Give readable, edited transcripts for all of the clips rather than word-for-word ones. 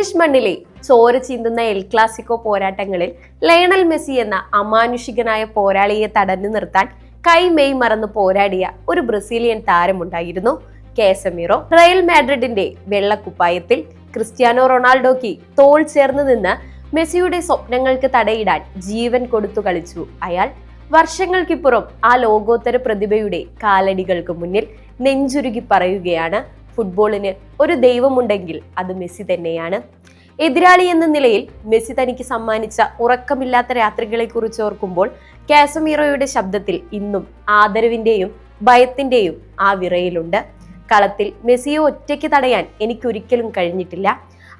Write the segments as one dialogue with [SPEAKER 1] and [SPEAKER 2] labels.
[SPEAKER 1] Spanish മണ്ണിലെ ചോര ചീന്തുന്ന El Clasico പോരാട്ടങ്ങളിൽ Lionel Messi എന്ന അമാനുഷികനായ പോരാളിയെ തടഞ്ഞു നിർത്താൻ കൈമെയ് മറന്ന് പോരാടിയ ഒരു ബ്രസീലിയൻ താരമുണ്ടായിരുന്നു, കാസമിറോ. റയൽ മാഡ്രിഡിന്റെ വെള്ളക്കുപ്പായത്തിൽ ക്രിസ്ത്യാനോ റൊണാൾഡോയ്ക്ക് തോൾ ചേർന്ന് നിന്ന് മെസ്സിയുടെ സ്വപ്നങ്ങൾക്ക് തടയിടാൻ ജീവൻ കൊടുത്തു കളിച്ചു അയാൾ. വർഷങ്ങൾക്കിപ്പുറം ആ ലോകോത്തര പ്രതിഭയുടെ കാലടികൾക്ക് മുന്നിൽ നെഞ്ചുരുകി പറയുകയാണ്, ഫുട്ബോളിന് ഒരു ദൈവമുണ്ടെങ്കിൽ അത് മെസ്സി തന്നെയാണ്. എതിരാളി എന്ന നിലയിൽ മെസ്സി തനിക്ക് സമ്മാനിച്ച ഉറക്കമില്ലാത്ത രാത്രികളെ കുറിച്ച് ഓർക്കുമ്പോൾ കാസമിറോയുടെ ശബ്ദത്തിൽ ഇന്നും ആദരവിന്റെയും ഭയത്തിന്റെയും ആ വിറയലുണ്ട്. കളത്തിൽ മെസ്സിയെ ഒറ്റയ്ക്ക് തടയാൻ എനിക്കൊരിക്കലും കഴിഞ്ഞിട്ടില്ല.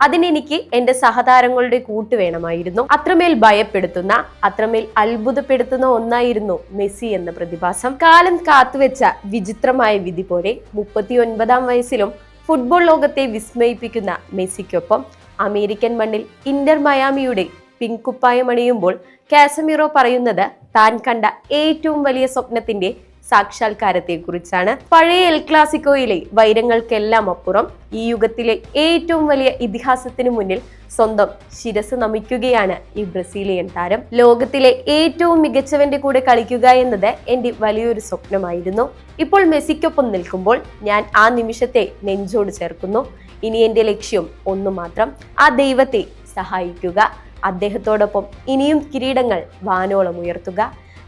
[SPEAKER 1] അതിനെനിക്ക് എന്റെ സഹതാരങ്ങളുടെ കൂട്ട് വേണമായിരുന്നു. അത്രമേൽ ഭയപ്പെടുത്തുന്ന, അത്രമേൽ അത്ഭുതപ്പെടുത്തുന്ന ഒന്നായിരുന്നു മെസ്സി എന്ന പ്രതിഭാസം. കാലം കാത്തുവെച്ച വിചിത്രമായ വിധി പോലെ 39-ാം വയസ്സിലും ഫുട്ബോൾ ലോകത്തെ വിസ്മയിപ്പിക്കുന്ന മെസ്സിക്കൊപ്പം അമേരിക്കൻ മണ്ണിൽ ഇന്റർ മയാമിയുടെ പിങ്ക് കുപ്പായം അണിയുമ്പോൾ കാസമിറോ പറയുന്നത് താൻ കണ്ട ഏറ്റവും വലിയ സ്വപ്നത്തിന്റെ സാക്ഷാത്കാരത്തെ കുറിച്ചാണ്. പഴയ എൽ ക്ലാസിക്കോയിലെ വൈരങ്ങൾക്കെല്ലാം അപ്പുറം ഈ യുഗത്തിലെ ഏറ്റവും വലിയ ഇതിഹാസത്തിന് മുന്നിൽ സ്വന്തം ശിരസ് നമിക്കുകയാണ് ഈ ബ്രസീലിയൻ താരം. ലോകത്തിലെ ഏറ്റവും മികച്ചവന്റെ കൂടെ കളിക്കുക എന്നത് എന്റെ വലിയൊരു സ്വപ്നമായിരുന്നു. ഇപ്പോൾ മെസ്സിക്കൊപ്പം നിൽക്കുമ്പോൾ ഞാൻ ആ നിമിഷത്തെ നെഞ്ചോട് ചേർക്കുന്നു. ഇനി എന്റെ ലക്ഷ്യം ഒന്നു മാത്രം, ആ ദൈവത്തെ സഹായിക്കുക, അദ്ദേഹത്തോടൊപ്പം ഇനിയും കിരീടങ്ങൾ വാനോളം ഉയർത്തുക.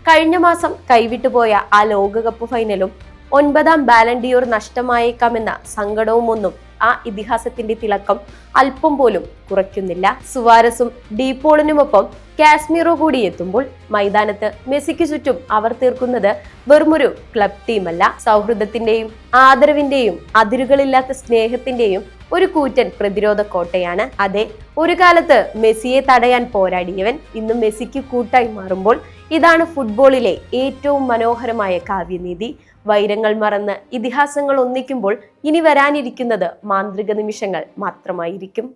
[SPEAKER 1] കഴിഞ്ഞ മാസം കൈവിട്ടുപോയ ആ ലോകകപ്പ് ഫൈനലും 9-ാം ബാലൻഡിയോർ നഷ്ടമായേക്കാമെന്ന സങ്കടവുമൊന്നും ആ ഇതിഹാസത്തിന്റെ തിളക്കം അല്പം പോലും കുറയ്ക്കുന്നില്ല. സുവാരസും ഡീപോളിനുമൊപ്പം കാസ്മിറോ കൂടി എത്തുമ്പോൾ മൈതാനത്ത് മെസ്സിക്ക് ചുറ്റും അവർ തീർക്കുന്നത് വെറുമൊരു ക്ലബ് ടീമല്ല, സൗഹൃദത്തിന്റെയും ആദരവിന്റെയും അതിരുകളില്ലാത്ത സ്നേഹത്തിന്റെയും ഒരു കൂറ്റൻ പ്രതിരോധ കോട്ടയാണ്. അതെ, ഒരു കാലത്ത് മെസ്സിയെ തടയാൻ പോരാടിയവൻ ഇന്ന് മെസ്സിക്ക് കൂട്ടായി മാറുമ്പോൾ ഇതാണ് ഫുട്ബോളിലെ ഏറ്റവും മനോഹരമായ കാവ്യനീതി. വൈരങ്ങൾ മറന്ന് ഇതിഹാസങ്ങൾ ഒന്നിക്കുമ്പോൾ ഇനി വരാനിരിക്കുന്നത് മാന്ത്രിക നിമിഷങ്ങൾ മാത്രമായിരിക്കും.